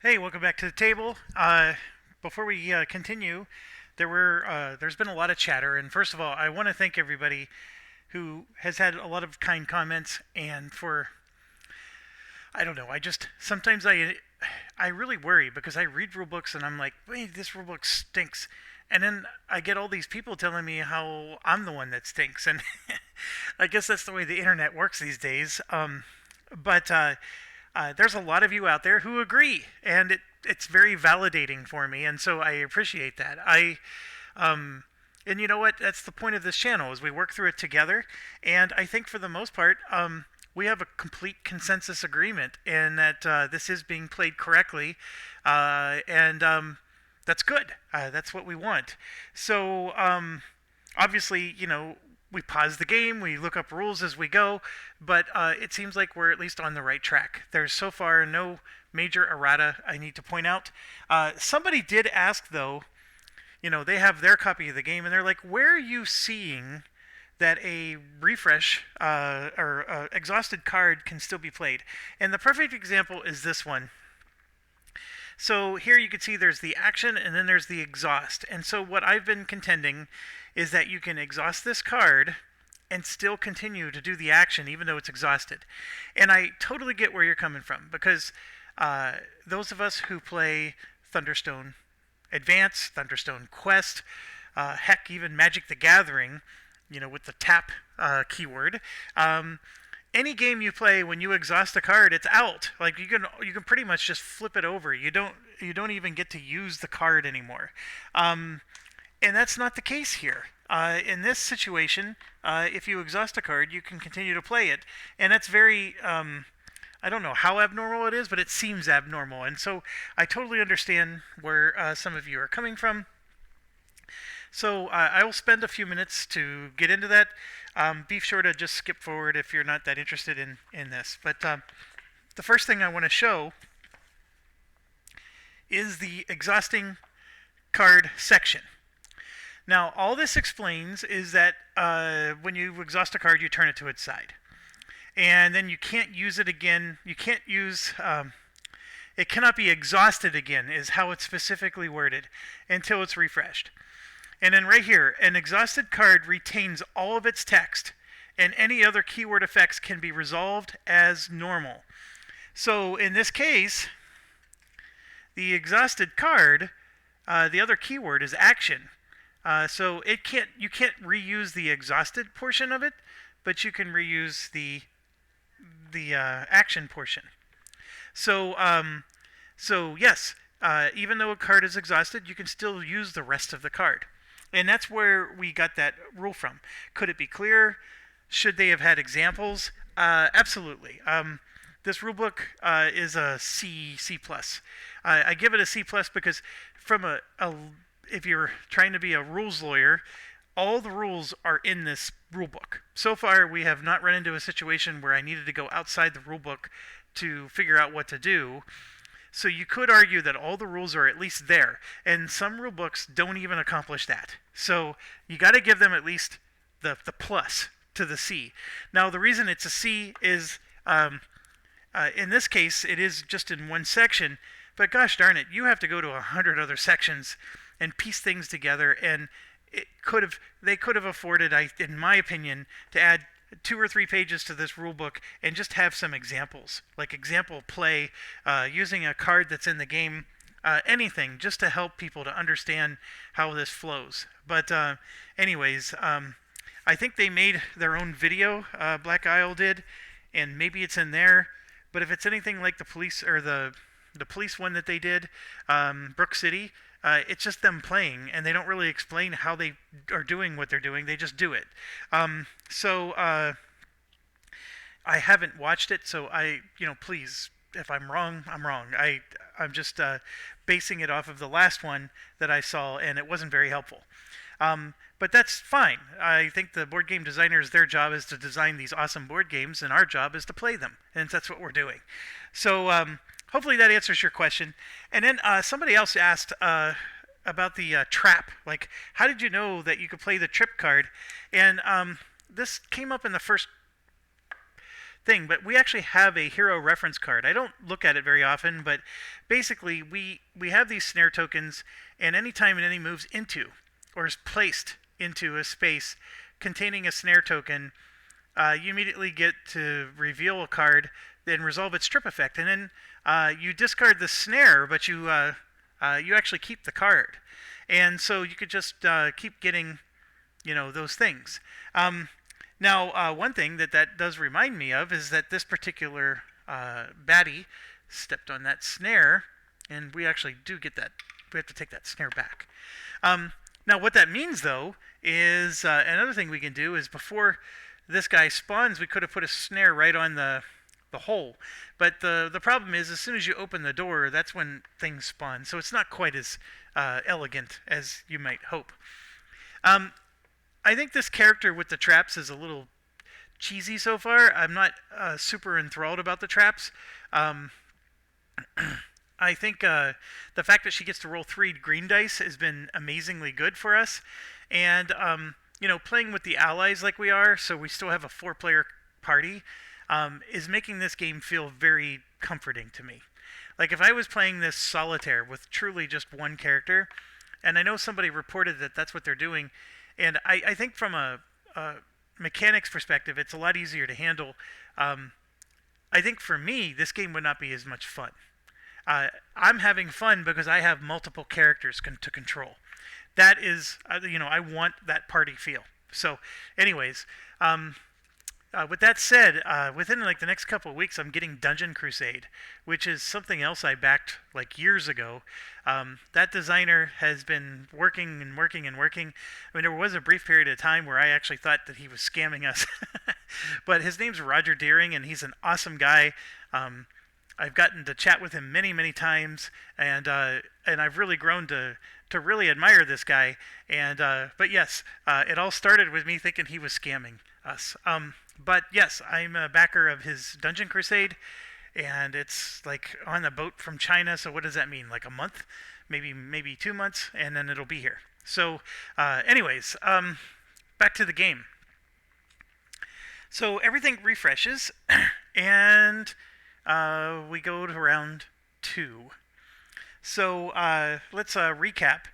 Hey, welcome back to the table. Before we continue, there's been a lot of chatter, and first of all, I want to thank everybody who has had a lot of kind comments. And for I don't know, I just sometimes I really worry because I read rule books and I'm like, wait, this rule book stinks, and then I get all these people telling me how I'm the one that stinks, and I guess that's the way the internet works these days. But there's a lot of you out there who agree, and it's very validating for me, and so I appreciate that. Um, and you know what? That's the point of this channel is we work through it together, and I think for the most part, we have a complete consensus agreement in that this is being played correctly, and that's good. That's what we want. So obviously, we pause the game, we look up rules as we go, but it seems like we're at least on the right track. There's so far no major errata I need to point out. Somebody did ask, though, they have their copy of the game, and they're like, where are you seeing that a refresh or exhausted card can still be played? And the perfect example is this one. So here you can see there's the action and then there's the exhaust. And so what I've been contending is that you can exhaust this card and still continue to do the action even though it's exhausted. And I totally get where you're coming from because those of us who play Thunderstone Advance, Thunderstone Quest, heck, even Magic the Gathering, with the tap keyword, any game you play, when you exhaust a card, it's out. Like you can pretty much just flip it over. You don't even get to use the card anymore. And that's not the case here. In this situation, if you exhaust a card, you can continue to play it, and that's very. I don't know how abnormal it is, but it seems abnormal, and so I totally understand where some of you are coming from. So I will spend a few minutes to get into that. Be sure to just skip forward if you're not that interested in this. But the first thing I want to show is the exhausting card section. Now, all this explains is that when you exhaust a card, you turn it to its side. And then you can't use it again. You can't use... it cannot be exhausted again, is how it's specifically worded, until it's refreshed. And then right here, an exhausted card retains all of its text, and any other keyword effects can be resolved as normal. So in this case, the exhausted card, the other keyword is action. So you can't reuse the exhausted portion of it, but you can reuse the action portion. So yes, even though a card is exhausted, you can still use the rest of the card. And that's where we got that rule from. Could it be clearer? Should they have had examples? Absolutely. This rulebook is a C plus. I give it a C plus because from if you're trying to be a rules lawyer, all the rules are in this rulebook. So far, we have not run into a situation where I needed to go outside the rulebook to figure out what to do. So you could argue that all the rules are at least there, and some rule books don't even accomplish that. So you got to give them at least the plus to the C. Now the reason it's a C is, in this case, it is just in one section, but gosh darn it, you have to go to 100 other sections and piece things together, and they could have afforded, in my opinion, to add 2 or 3 pages to this rule book and just have some examples, like example play, using a card that's in the game, anything, just to help people to understand how this flows. But anyways, I think they made their own video, Black Isle did, and maybe it's in there. But if it's anything like the police or the police one that they did, Brook City, it's just them playing, and they don't really explain how they are doing what they're doing. They just do it. So I haven't watched it, so please, if I'm wrong, I'm wrong. I'm just basing it off of the last one that I saw, and it wasn't very helpful. But that's fine. I think the board game designers, their job is to design these awesome board games, and our job is to play them, and that's what we're doing. So hopefully that answers your question. And then somebody else asked about the trap. Like, how did you know that you could play the trip card? And this came up in the first thing, but we actually have a hero reference card. I don't look at it very often, but basically we have these snare tokens, and anytime an enemy moves into or is placed into a space containing a snare token, you immediately get to reveal a card, then resolve its strip effect, and then you discard the snare, but you actually keep the card, and so you could just keep getting, those things. Now, one thing that does remind me of is that this particular baddie stepped on that snare, and we actually do get that. We have to take that snare back. Now, what that means, though, is another thing we can do is before this guy spawns, we could have put a snare right on the hole. But the problem is, as soon as you open the door, that's when things spawn. So it's not quite as elegant as you might hope. I think this character with the traps is a little cheesy so far. I'm not super enthralled about the traps. I think the fact that she gets to roll 3 green dice has been amazingly good for us. And, playing with the allies like we are, so we still have a 4-player party, is making this game feel very comforting to me. Like, if I was playing this solitaire with truly just one character, and I know somebody reported that that's what they're doing, and I think from a mechanics perspective, it's a lot easier to handle. I think for me, this game would not be as much fun. I'm having fun because I have multiple characters to control. That is, I want that party feel. So, anyways, with that said, within the next couple of weeks, I'm getting Dungeon Crusade, which is something else I backed years ago. That designer has been working and working and working. I mean, there was a brief period of time where I actually thought that he was scamming us. But his name's Roger Deering, and he's an awesome guy. I've gotten to chat with him many, many times, and I've really grown to really admire this guy. But yes, it all started with me thinking he was scamming us. But yes, I'm a backer of his Dungeon Crusade, and it's on a boat from China. So what does that mean? Like a month, maybe 2 months, and then it'll be here. So, anyways, back to the game. So everything refreshes, and we go to round 2. So let's recap.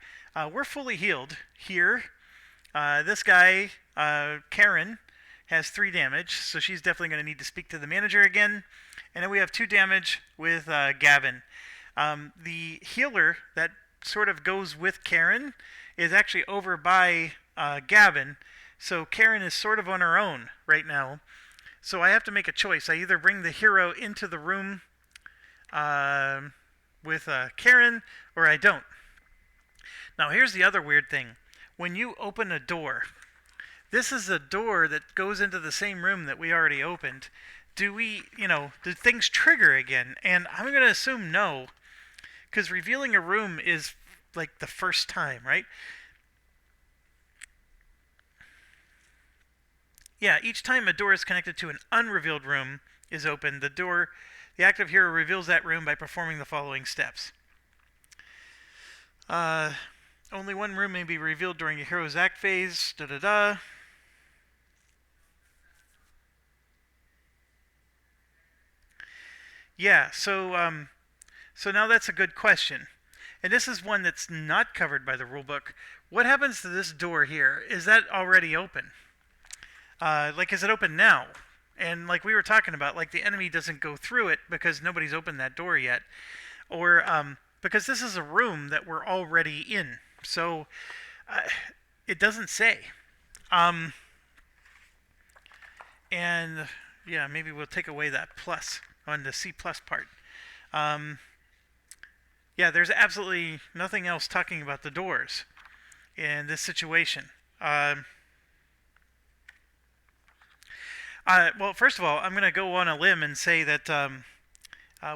We're fully healed here. This guy, Karen, has 3 damage, so she's definitely going to need to speak to the manager again. And then we have 2 damage with Gavin. The healer that sort of goes with Karen is actually over by Gavin. So Karen is sort of on her own right now. So I have to make a choice. I either bring the hero into the room with Karen, or I don't. Now here's the other weird thing. When you open a door, this is a door that goes into the same room that we already opened. Do things trigger again? And I'm going to assume no, because revealing a room is like the first time, right? Yeah, each time a door is connected to an unrevealed room is opened, the active hero reveals that room by performing the following steps. Only one room may be revealed during a hero's act phase. Yeah, so now that's a good question. And this is one that's not covered by the rulebook. What happens to this door here? Is that already open? Is it open now? And like we were talking about, the enemy doesn't go through it because nobody's opened that door yet. Or because this is a room that we're already in. So it doesn't say. And yeah, maybe we'll take away that plus on the C plus part. Yeah, there's absolutely nothing else talking about the doors in this situation. Well, first of all, I'm going to go on a limb and say that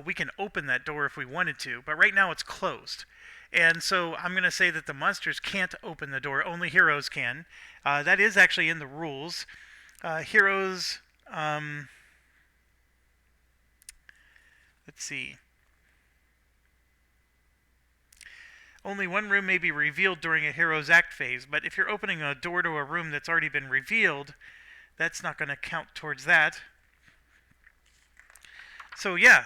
we can open that door if we wanted to, but right now it's closed. And so I'm going to say that the monsters can't open the door, only heroes can. That is actually in the rules. Heroes, let's see. Only one room may be revealed during a hero's act phase, but if you're opening a door to a room that's already been revealed, that's not going to count towards that. So yeah,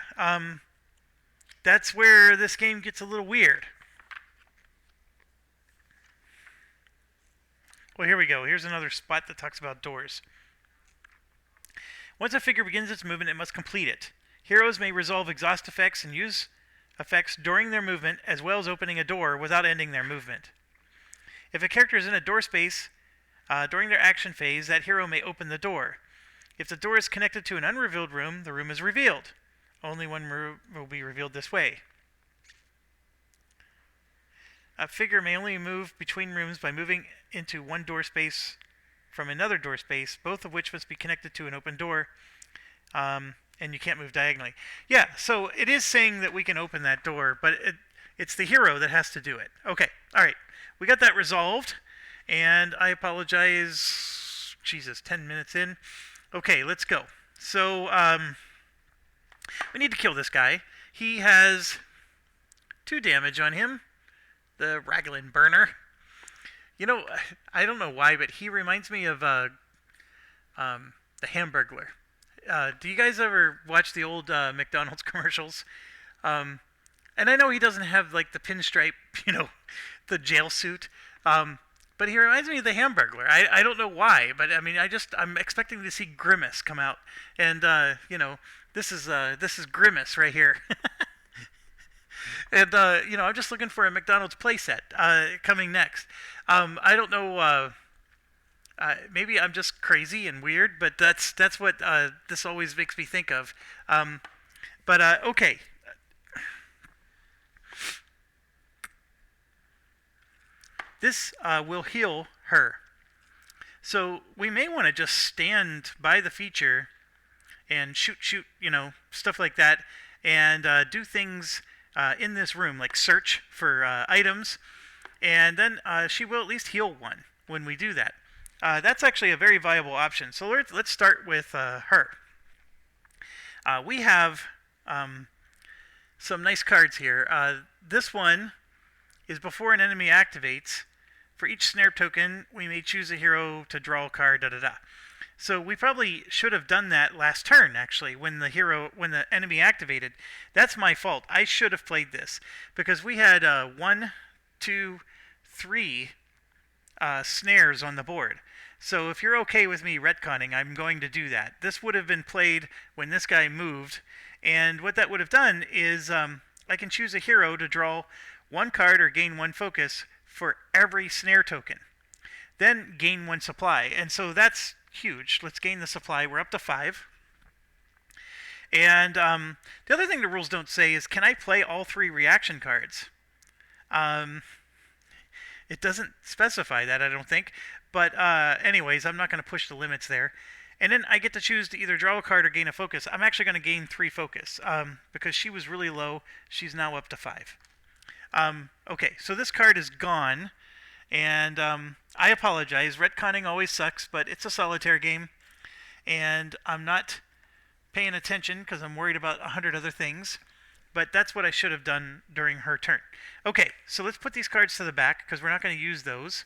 that's where this game gets a little weird. Well, here we go. Here's another spot that talks about doors. Once a figure begins its movement, it must complete it. Heroes may resolve exhaust effects and use effects during their movement, as well as opening a door without ending their movement. If a character is in a door space during their action phase, that hero may open the door. If the door is connected to an unrevealed room, the room is revealed. Only one room will be revealed this way. A figure may only move between rooms by moving into one door space from another door space, both of which must be connected to an open door, and you can't move diagonally. Yeah, so it is saying that we can open that door, but it's the hero that has to do it. Okay, all right. We got that resolved, and I apologize. Jesus, 10 minutes in. Okay, let's go. So, we need to kill this guy. He has 2 damage on him. The Raglan Burner. You know, I don't know why, but he reminds me of the Hamburglar. Do you guys ever watch the old McDonald's commercials? And I know he doesn't have like the pinstripe, the jail suit. But he reminds me of the Hamburglar. I don't know why, but I mean, I'm expecting to see Grimace come out, and this is Grimace right here. And I'm just looking for a McDonald's playset coming next. I don't know. Maybe I'm just crazy and weird, but that's what this always makes me think of. Okay. This will heal her. So we may want to just stand by the feature and shoot, stuff like that, and do things in this room, like search for items, and then she will at least heal 1 when we do that. That's actually a very viable option. So let's start with her. We have some nice cards here. This one is before an enemy activates. For each snare token, we may choose a hero to draw a card, So we probably should have done that last turn, actually, when the enemy activated. That's my fault. I should have played this, because we had 1, 2, 3 snares on the board. So if you're okay with me retconning, I'm going to do that. This would have been played when this guy moved, and what that would have done is I can choose a hero to draw 1 card or gain 1 focus for every snare token. Then gain 1 supply, and so that's huge. Let's gain the supply. We're up to 5. And the other thing the rules don't say is, can I play all 3 reaction cards? It doesn't specify that, I don't think. But anyways, I'm not going to push the limits there. And then I get to choose to either draw a card or gain a focus. I'm actually going to gain 3 focus because she was really low. She's now up to 5. Okay, so this card is gone. And I apologize. Retconning always sucks, but it's a solitaire game. And I'm not paying attention because I'm worried about 100 other things. But that's what I should have done during her turn. Okay, so let's put these cards to the back because we're not going to use those.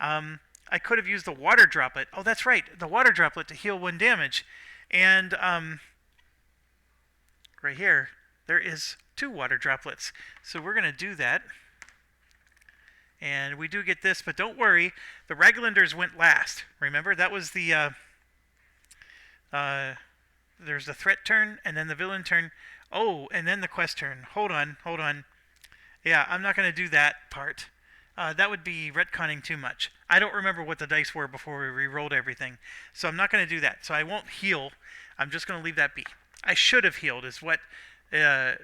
I could have used the water droplet. Oh, that's right, the water droplet to heal 1 damage. And right here, there is 2 water droplets. So we're going to do that. And we do get this, but don't worry, the Raglanders went last. Remember, that was the there's the threat turn, and then the villain turn. Oh, and then the quest turn. Hold on. Yeah, I'm not going to do that part. That would be retconning too much. I don't remember what the dice were before we re-rolled everything, so I'm not going to do that. So I won't heal. I'm just going to leave that be. I should have healed is what the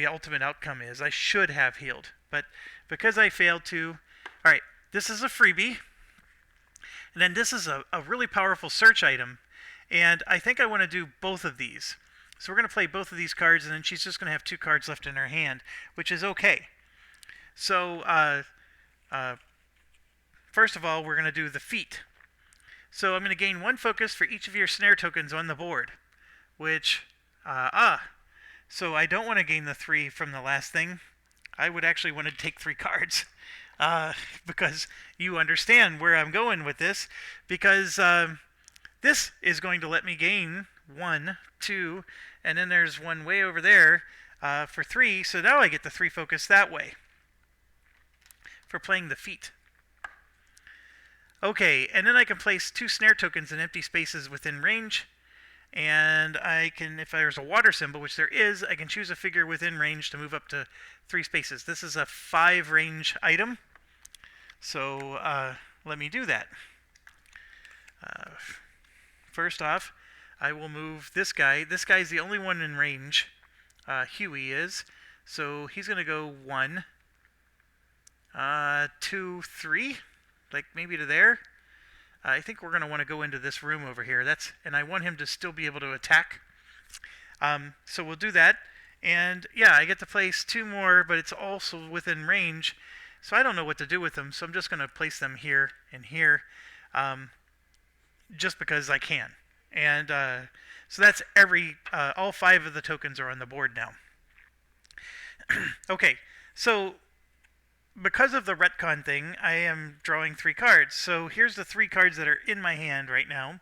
ultimate outcome is. I should have healed, but because I failed to... All right, this is a freebie, and then this is a really powerful search item, and I think I want to do both of these. So we're going to play both of these cards, and then she's just going to have 2 cards left in her hand, which is okay. So, first of all, we're going to do the feat. So I'm going to gain 1 focus for each of your snare tokens on the board, which, so I don't want to gain the 3 from the last thing. I would actually want to take 3 cards, because you understand where I'm going with this, because this is going to let me gain 1, 2, and then there's one way over there for 3. So now I get the 3 focus that way for playing the feat. Okay, and then I can place 2 snare tokens in empty spaces within range. And I can, if there's a water symbol, which there is, I can choose a figure within range to move up to 3 spaces. This is a 5 range item, so let me do that. First off, I will move this guy. This guy's the only one in range. Huey is, so he's going to go 1, 2, 3, like maybe to there. I think we're going to want to go into this room over here. And I want him to still be able to attack. So we'll do that. And yeah, I get to place 2 more, but it's also within range. So I don't know what to do with them. So I'm just going to place them here and here, just because I can. And so that's all 5 of the tokens are on the board now. Okay, so because of the retcon thing, I am drawing 3 cards. So here's the 3 cards that are in my hand right now.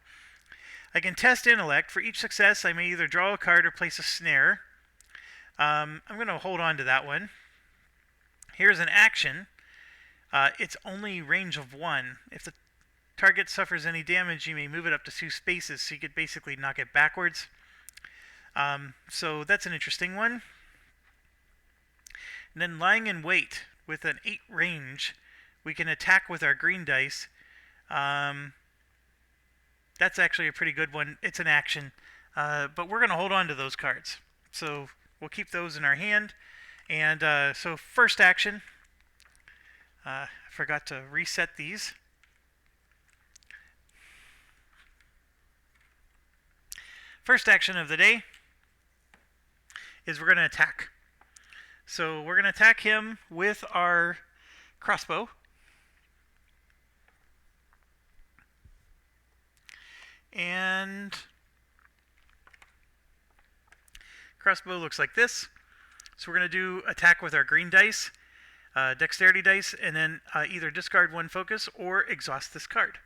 I can test intellect. For each success, I may either draw a card or place a snare. I'm going to hold on to that one. Here's an action. It's only range of 1. If the target suffers any damage, you may move it up to 2 spaces, so you could basically knock it backwards. So that's an interesting one. And then lying in wait. With an 8 range, we can attack with our green dice. That's actually a pretty good one. It's an action, but we're going to hold on to those cards. So we'll keep those in our hand. And so first action, I forgot to reset these. First action of the day is we're going to attack. So we're going to attack him with our crossbow. And crossbow looks like this. So we're going to do attack with our green dice, dexterity dice, and then either discard 1 focus or exhaust this card.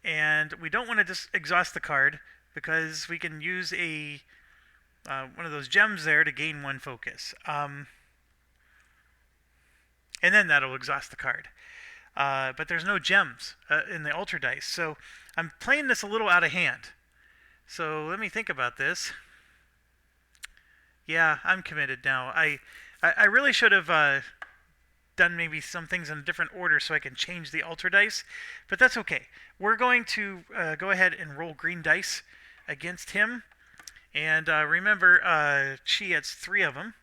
And we don't want to exhaust the card because we can use one of those gems there to gain 1 focus. And then that'll exhaust the card. But there's no gems in the altar dice. So I'm playing this a little out of hand. So let me think about this. Yeah, I'm committed now. I really should have done maybe some things in a different order so I can change the altar dice. But that's okay. We're going to go ahead and roll green dice against him. And remember, she has 3 of them.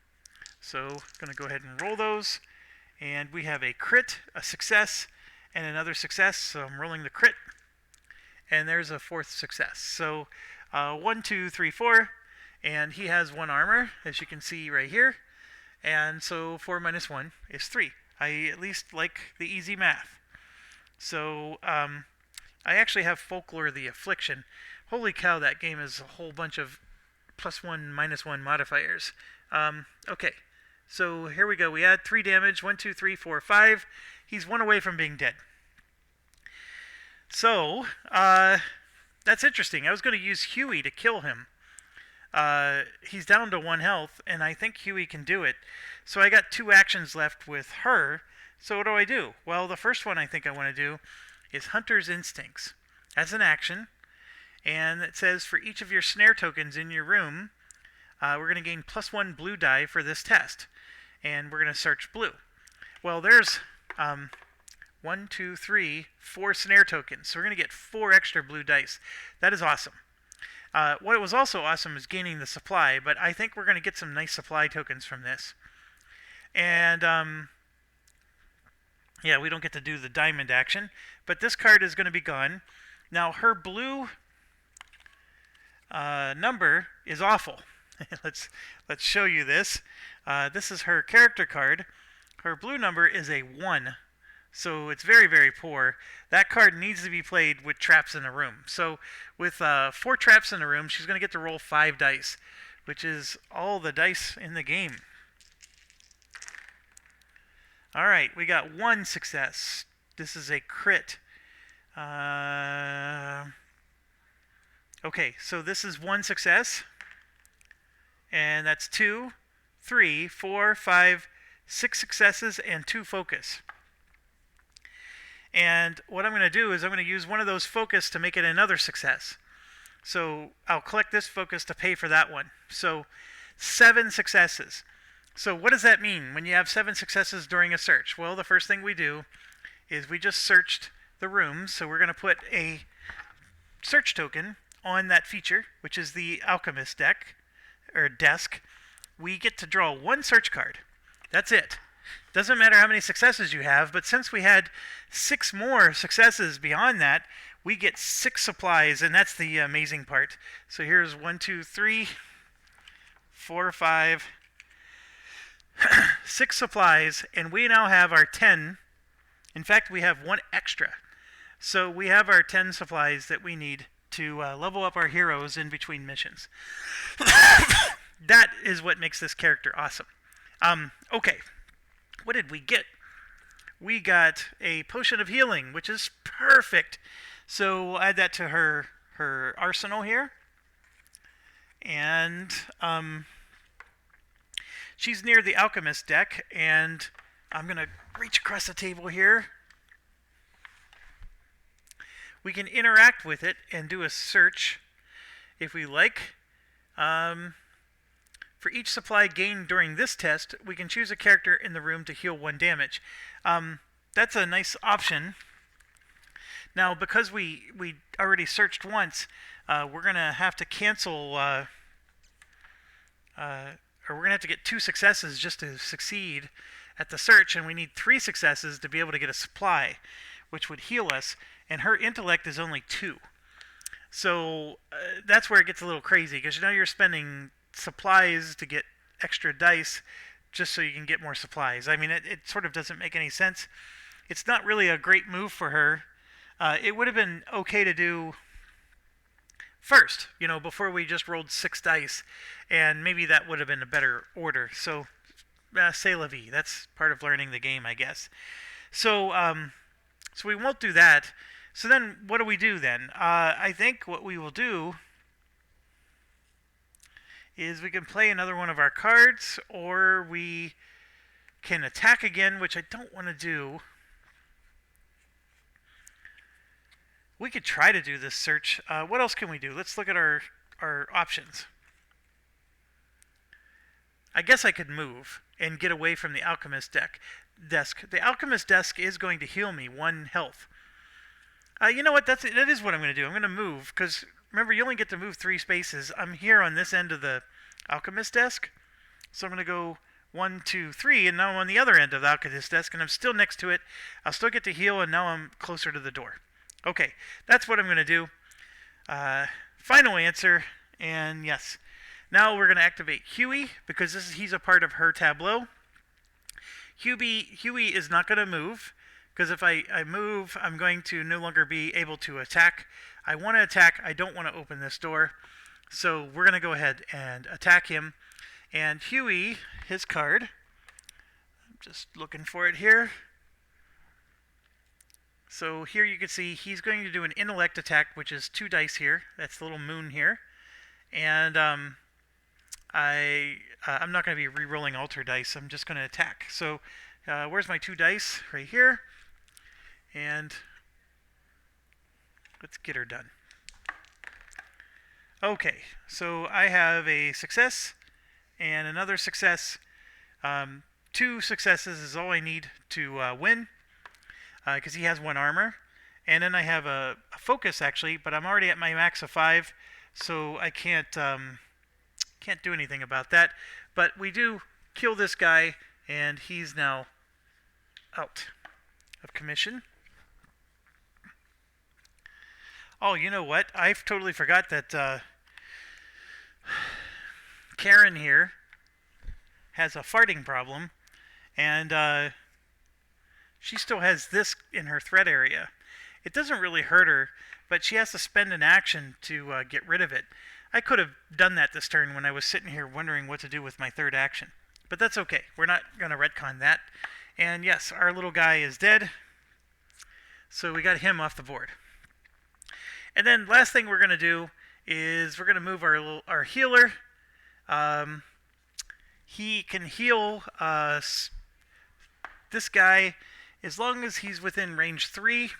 So I'm going to go ahead and roll those. And we have a crit, a success, and another success. So I'm rolling the crit. And there's a 4th success. So 1, 2, 3, 4. And he has 1 armor, as you can see right here. And so 4 minus 1 is 3. I at least like the easy math. So I actually have Folklore the Affliction. Holy cow, that game is a whole bunch of +1, -1 modifiers. Okay, so here we go. We add 3 damage. 1, 2, 3, 4, 5. He's 1 away from being dead. So that's interesting. I was going to use Huey to kill him. He's down to 1 health, and I think Huey can do it. So I got 2 actions left with her. So what do? Well, the first one I think I want to do is Hunter's Instincts. That's an action. And it says for each of your snare tokens in your room, we're going to gain +1 blue die for this test. And we're going to search blue. Well, there's 1, 2, 3, 4 snare tokens. So we're going to get 4 extra blue dice. That is awesome. What was also awesome is gaining the supply, but I think we're going to get some nice supply tokens from this. And yeah, we don't get to do the diamond action, but this card is going to be gone. Now her blue number is awful. let's show you this. This is her character card. Her blue number is a 1. So it's very, very poor. That card needs to be played with traps in a room. So with 4 traps in a room, she's going to get to roll 5 dice, which is all the dice in the game. All right, we got 1 success. This is a crit. Okay, so this is 1 success. And that's 2, 3, 4, 5, 6 successes and 2 focus. And what I'm going to do is I'm going to use one of those focus to make it another success. So I'll collect this focus to pay for that one. So 7 successes. So what does that mean when you have 7 successes during a search? Well, the first thing we do is we just searched the rooms. So we're going to put a search token on that feature, which is the alchemist deck or desk. We get to draw 1 search card. That's it. Doesn't matter how many successes you have, but since we had 6 more successes beyond that, we get 6 supplies, and that's the amazing part. So here's 1, 2, 3, 4, 5, 6 supplies, and we now have our 10. In fact, we have 1 extra. So we have our 10 supplies that we need to level up our heroes in between missions. That is what makes this character awesome. Okay, what did we get? We got a potion of healing, which is perfect. So we'll add that to her arsenal here. And she's near the alchemist deck, and I'm going to reach across the table here. We can interact with it and do a search if we like. For each supply gained during this test, we can choose a character in the room to heal 1 damage. That's a nice option. Now, because we already searched once, we're going to have to cancel, or we're going to have to get 2 successes just to succeed at the search, and we need 3 successes to be able to get a supply, which would heal us, and her intellect is only 2. So that's where it gets a little crazy, because you're spending supplies to get extra dice just so you can get more supplies. I mean, it sort of doesn't make any sense. It's not really a great move for her. It would have been okay to do first, before we just rolled 6 dice, and maybe that would have been a better order. So, c'est la vie. That's part of learning the game, I guess. So, so we won't do that. So then, what do we do then? I think what we will do is we can play another one of our cards, or we can attack again, which I don't want to do. We could try to do this search. What else can we do? Let's look at our options. I guess I could move and get away from the alchemist desk. The alchemist desk is going to heal me 1 health. You know what? That is what I'm going to do. I'm going to move, because remember, you only get to move 3 spaces. I'm here on this end of the alchemist desk, so I'm going to go 1, 2, 3, and now I'm on the other end of the alchemist desk, and I'm still next to it. I'll still get to heal, and now I'm closer to the door. Okay, that's what I'm going to do. Final answer, and yes. Now we're going to activate Huey, because he's a part of her tableau. Huey is not going to move, because if I move, I'm going to no longer be able to attack. I want to attack. I don't want to open this door. So we're going to go ahead and attack him. And Huey, his card, I'm just looking for it here. So here you can see he's going to do an intellect attack, which is 2 dice here. That's the little moon here. And I'm not going to be re-rolling alter dice. I'm just going to attack. So where's my 2 dice? Right here. And let's get her done. Okay, so I have a success and another success. 2 successes is all I need to win, because he has 1 armor. And then I have a focus, actually, but I'm already at my max of 5, so I can't do anything about that. But we do kill this guy, and he's now out of commission. Oh, you know what? I totally forgot that Karen here has a farting problem, and she still has this in her threat area. It doesn't really hurt her, but she has to spend an action to get rid of it. I could have done that this turn when I was sitting here wondering what to do with my 3rd action. But that's okay. We're not going to retcon that. And yes, our little guy is dead, so we got him off the board. And then last thing we're going to do is we're going to move our healer Um, he can heal this guy as long as he's within range 3.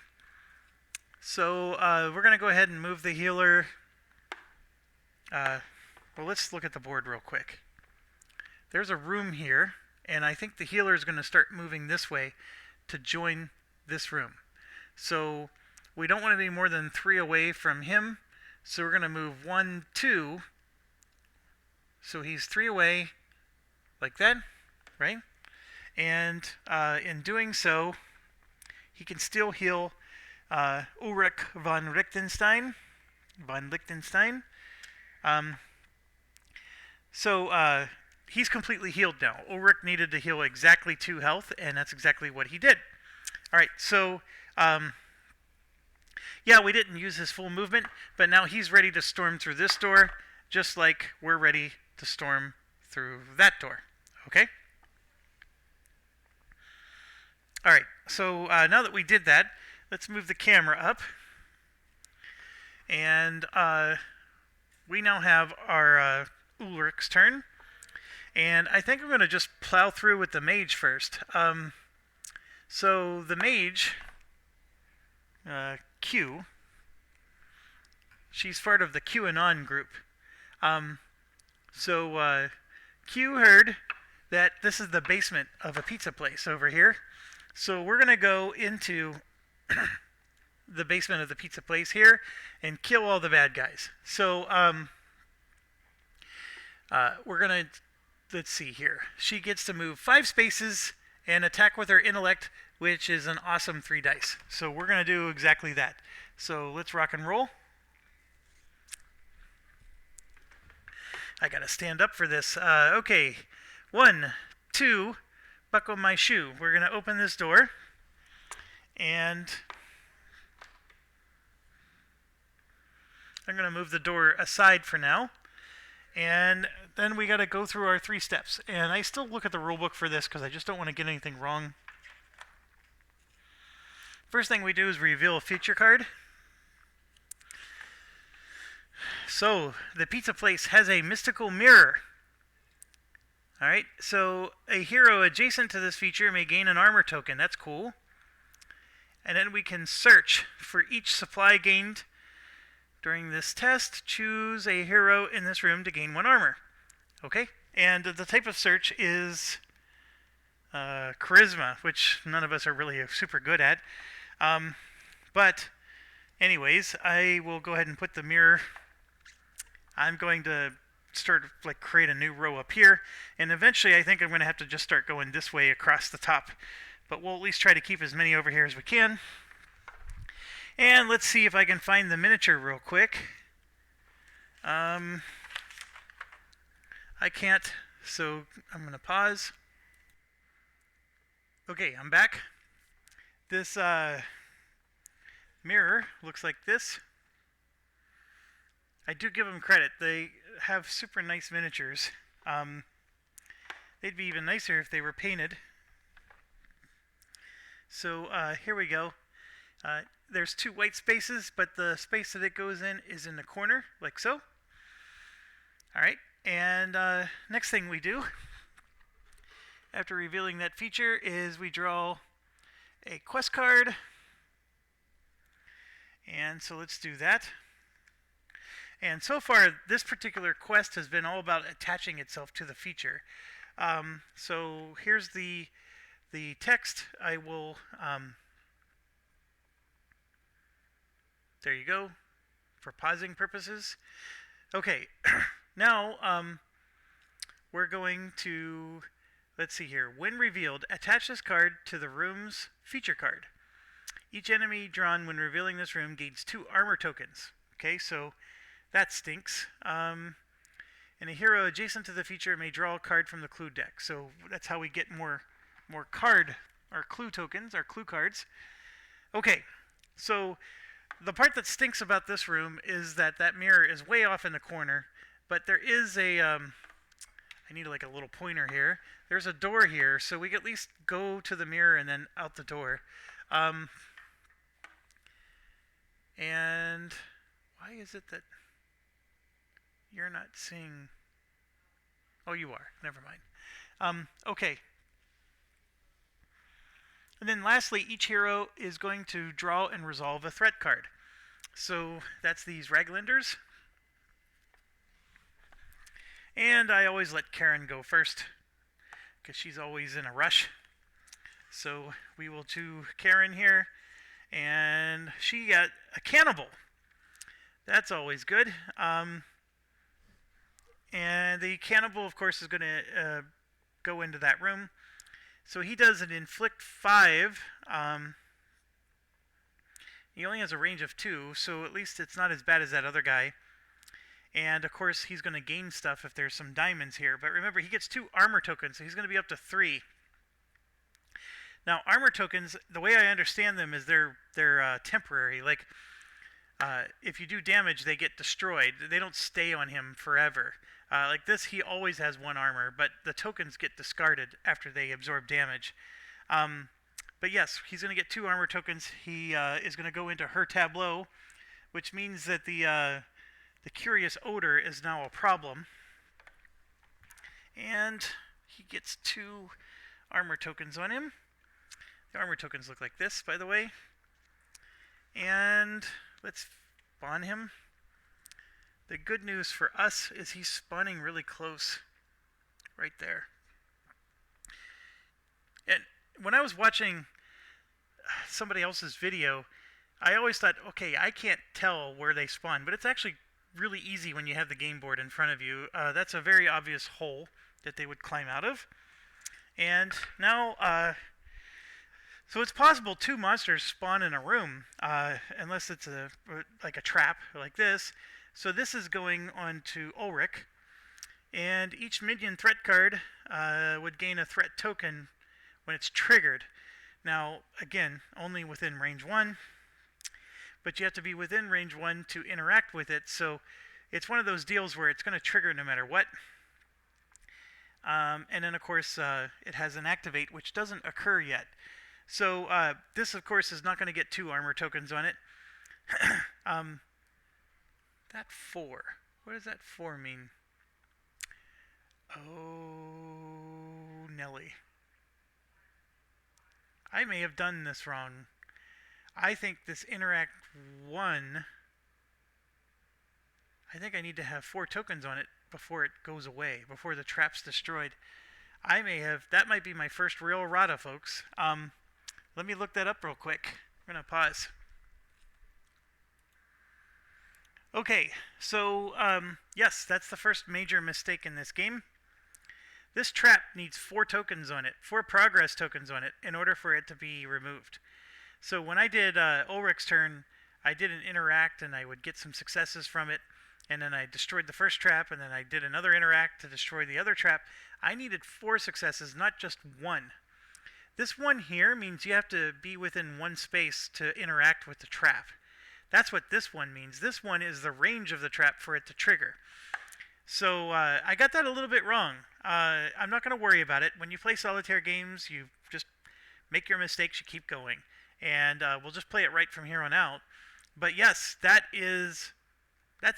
So we're going to go ahead and move the healer. Well, let's look at the board real quick. There's a room here, and I think the healer is going to start moving this way to join this room. So we don't want to be more than 3 away from him. So we're going to move 1, 2. So he's 3 away, like that, right? And in doing so, he can still heal Ulrich von Liechtenstein. So he's completely healed now. Ulrich needed to heal exactly 2 health, and that's exactly what he did. All right, so yeah, we didn't use his full movement, but now he's ready to storm through this door, just like we're ready to storm through that door. Okay? All right, so now that we did that, let's move the camera up. And we now have our Ulrich's turn. And I think I'm going to just plow through with the mage first. So the mage, Q, she's part of the QAnon group. So Q heard that this is the basement of a pizza place over here. So we're going to go into the basement of the pizza place here and kill all the bad guys. So we're going to, let's see here. She gets to move 5 spaces and attack with her intellect, which is an awesome 3 dice. So we're going to do exactly that. So let's rock and roll. I got to stand up for this. Okay. 1, 2, buckle my shoe. We're going to open this door. And I'm going to move the door aside for now. And then we got to go through our 3 steps. And I still look at the rulebook for this because I just don't want to get anything wrong. First thing we do is reveal a feature card. So, the pizza place has a mystical mirror. Alright, so a hero adjacent to this feature may gain an armor token. That's cool. And then we can search for each supply gained during this test. Choose a hero in this room to gain 1 armor. Okay, and the type of search is charisma, which none of us are really super good at. But anyways, I will go ahead and put the mirror. I'm going to start create a new row up here, and eventually I think I'm going to have to just start going this way across the top. But we'll at least try to keep as many over here as we can. And let's see if I can find the miniature real quick. I can't, so I'm going to pause. Okay, I'm back. This mirror looks like this. I do give them credit. They have super nice miniatures. They'd be even nicer if they were painted. So here we go. There's 2 white spaces, but the space that it goes in is in the corner, like so. Alright, and next thing we do, after revealing that feature, is we draw a quest card. And so let's do that. And so far, this particular quest has been all about attaching itself to the feature. So here's the text. I will... there you go, for pausing purposes. Okay, now we're going to... Let's see here. When revealed, attach this card to the room's feature card. Each enemy drawn when revealing this room gains 2 armor tokens. Okay, so that stinks. And a hero adjacent to the feature may draw a card from the clue deck. So that's how we get more card, our clue tokens, our clue cards. Okay, so the part that stinks about this room is that mirror is way off in the corner. But there is a... I need a little pointer here. There's a door here, so we can at least go to the mirror and then out the door. And why is it that you're not seeing... Oh, you are. Never mind. Okay. And then lastly, each hero is going to draw and resolve a threat card. So that's these Raglinders. And I always let Karen go first, because she's always in a rush. So we will do Karen here. And she got a cannibal. That's always good. And the cannibal, of course, is going to go into that room. So he does an inflict 5. He only has a range of 2, so at least it's not as bad as that other guy. And of course, he's going to gain stuff if there's some diamonds here. But remember, he gets 2 armor tokens, so he's going to be up to 3. Now, armor tokens, the way I understand them is they're temporary. Like, if you do damage, they get destroyed. They don't stay on him forever. Like this, he always has 1 armor, but the tokens get discarded after they absorb damage. But yes, he's going to get 2 armor tokens. He is going to go into her tableau, which means that the curious odor is now a problem. And he gets 2 armor tokens on him. The armor tokens look like this, by the way. And let's spawn him. The good news for us is he's spawning really close. Right there. And when I was watching somebody else's video, I always thought, okay, I can't tell where they spawn. But it's actually really easy when you have the game board in front of you. That's a very obvious hole that they would climb out of. And now, so it's possible 2 monsters spawn in a room, unless it's like a trap like this. So this is going on to Ulrich, and each minion threat card would gain a threat token when it's triggered. Now, again, only within range 1, but you have to be within range 1 to interact with it. So it's one of those deals where it's going to trigger no matter what. And then, of course, it has an activate, which doesn't occur yet. So this, of course, is not going to get 2 armor tokens on it. That 4. What does that 4 mean? Oh, Nelly. I may have done this wrong. I think this interact 1, I think I need to have 4 tokens on it before it goes away, before the trap's destroyed. I may have, that might be my first real errata, folks. Let me look that up real quick. I'm going to pause. Okay, so yes, that's the first major mistake in this game. This trap needs 4 tokens on it, 4 progress tokens on it, in order for it to be removed. So when I did Ulrich's turn, I did an interact and I would get some successes from it, and then I destroyed the first trap, and then I did another interact to destroy the other trap. I needed 4 successes, not just 1. This 1 here means you have to be within 1 space to interact with the trap. That's what this 1 means. This 1 is the range of the trap for it to trigger. So I got that a little bit wrong. I'm not going to worry about it. When you play solitaire games, you just make your mistakes, you keep going. And we'll just play it right from here on out. But yes, that's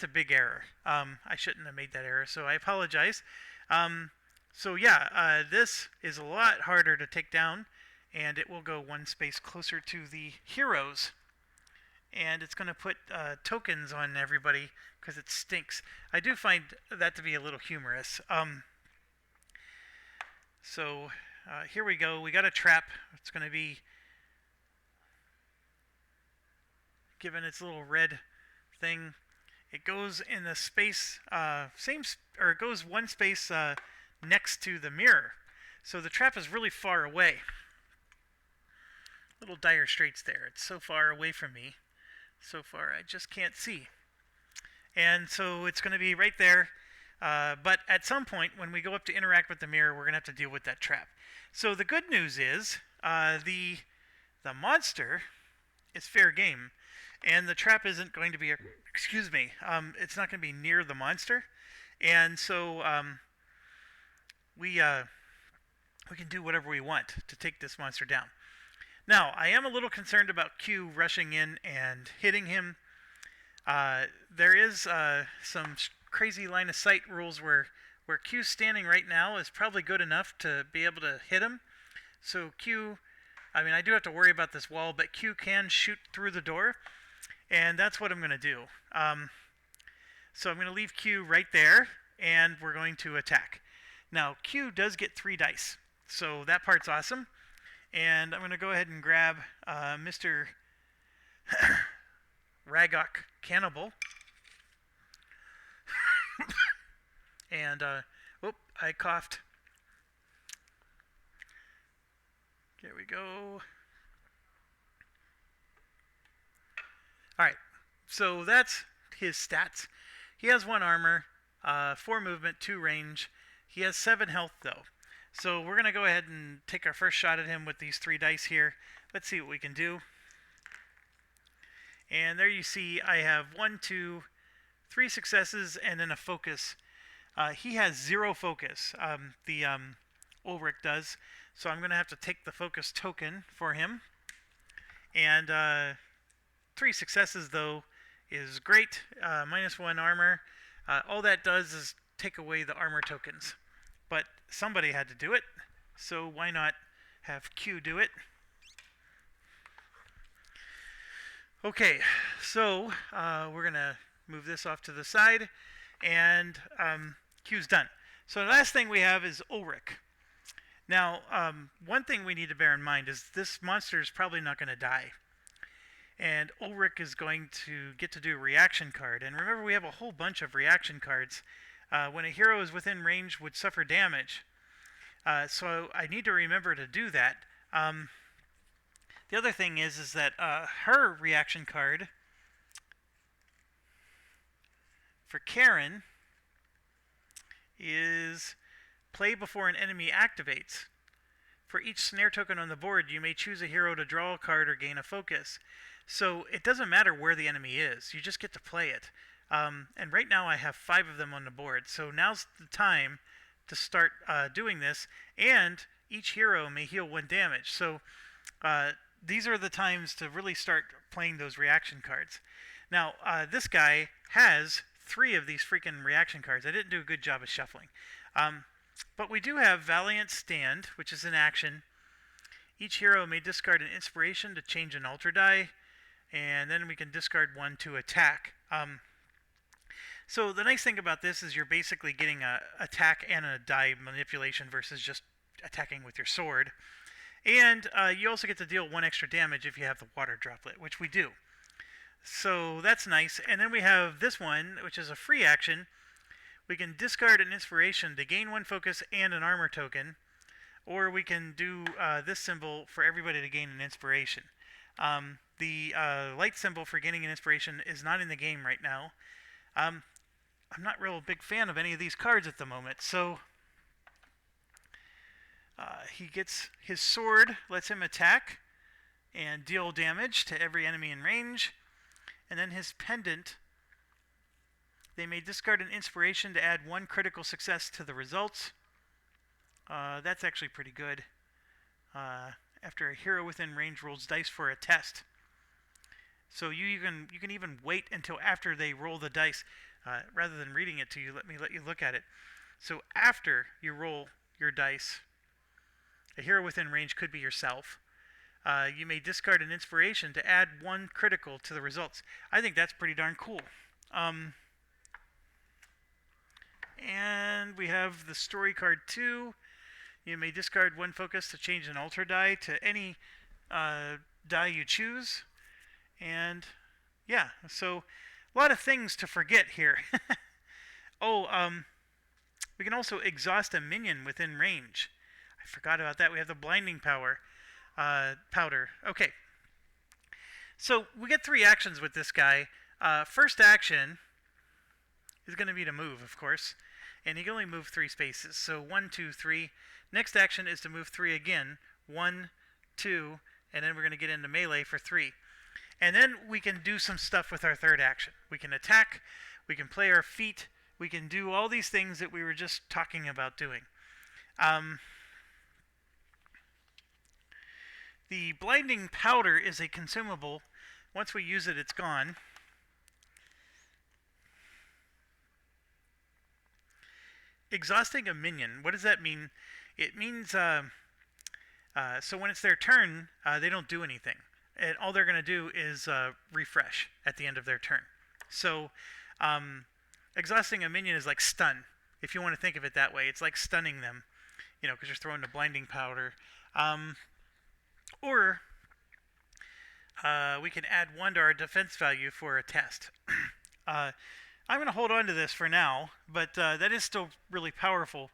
a big error. I shouldn't have made that error, so I apologize. So yeah, this is a lot harder to take down, and it will go 1 space closer to the heroes. And it's going to put tokens on everybody because it stinks. I do find that to be a little humorous. So here we go. We got a trap. It's going to be given its little red thing. It goes in the space, it goes 1 space next to the mirror. So the trap is really far away. Little dire straits there. It's so far away from me. So far, I just can't see. And so it's going to be right there. But at some point, when we go up to interact with the mirror, we're going to have to deal with that trap. So the good news is the monster is fair game. And the trap isn't going to be, it's not going to be near the monster. And so we can do whatever we want to take this monster down. Now, I am a little concerned about Q rushing in and hitting him. There is some crazy line of sight rules where where Q's standing right now is probably good enough to be able to hit him. So Q, I mean, I do have to worry about this wall, but Q can shoot through the door, and that's what I'm going to do. So I'm going to leave Q right there, and we're going to attack. Now, Q does get 3 dice, so that part's awesome. And I'm going to go ahead and grab Mr. Ragok Cannibal. And, I coughed. There we go. Alright, so that's his stats. He has 1 armor, 4 movement, 2 range. He has 7 health, though. So we're going to go ahead and take our first shot at him with these 3 dice here. Let's see what we can do. And there you see I have 1, 2, 3 successes and then a focus. He has 0 focus. Ulrich does. So I'm going to have to take the focus token for him. And 3 successes, though, is great. -1 armor. All that does is take away the armor tokens. But somebody had to do it, so why not have Q do it? Okay, so we're going to move this off to the side, and Q's done. So the last thing we have is Ulrich. Now, one thing we need to bear in mind is this monster is probably not going to die. And Ulrich is going to get to do a reaction card. And remember, we have a whole bunch of reaction cards. When a hero is within range, would suffer damage. So I need to remember to do that. The other thing is that her reaction card for Karen is play before an enemy activates. For each snare token on the board, you may choose a hero to draw a card or gain a focus. So it doesn't matter where the enemy is. You just get to play it. And right now I have 5 of them on the board. So now's the time to start doing this. And each hero may heal 1 damage. So these are the times to really start playing those reaction cards. Now, this guy has 3 of these freaking reaction cards. I didn't do a good job of shuffling. But we do have Valiant Stand, which is an action. Each hero may discard an inspiration to change an altar die. And then we can discard 1 to attack. So the nice thing about this is you're basically getting a attack and a die manipulation versus just attacking with your sword. And you also get to deal 1 extra damage if you have the water droplet, which we do. So that's nice. And then we have this one, which is a free action. We can discard an inspiration to gain 1 focus and an armor token. Or we can do this symbol for everybody to gain an inspiration. The light symbol for gaining an inspiration is not in the game right now. I'm not real big fan of any of these cards at the moment, so he gets his sword, lets him attack and deal damage to every enemy in range. And then his pendant, they may discard an inspiration to add 1 critical success to the results. That's actually pretty good. After a hero within range rolls dice for a test. So you can even wait until after they roll the dice. Rather than reading it to you, let you look at it. So after you roll your dice, a hero within range could be yourself. You may discard an inspiration to add 1 critical to the results. I think that's pretty darn cool. And we have the story card 2. You may discard 1 focus to change an altar die to any die you choose. And yeah, so a lot of things to forget here. We can also exhaust a minion within range. I forgot about that. We have the blinding powder. Okay. So we get 3 actions with this guy. First action is going to be to move, of course. And he can only move 3 spaces. So 1, 2, 3. Next action is to move 3 again. 1, 2, and then we're going to get into melee for 3. And then we can do some stuff with our third action. We can attack, we can play our feet, we can do all these things that we were just talking about doing. The blinding powder is a consumable. Once we use it, it's gone. exhausting a minion. What does that mean? It means so when it's their turn, they don't do anything, and all they're going to do is refresh at the end of their turn. So exhausting a minion is like stun, if you want to think of it that way. It's like stunning them, because you're throwing the blinding powder. Or we can add 1 to our defense value for a test. I'm going to hold on to this for now, but that is still really powerful.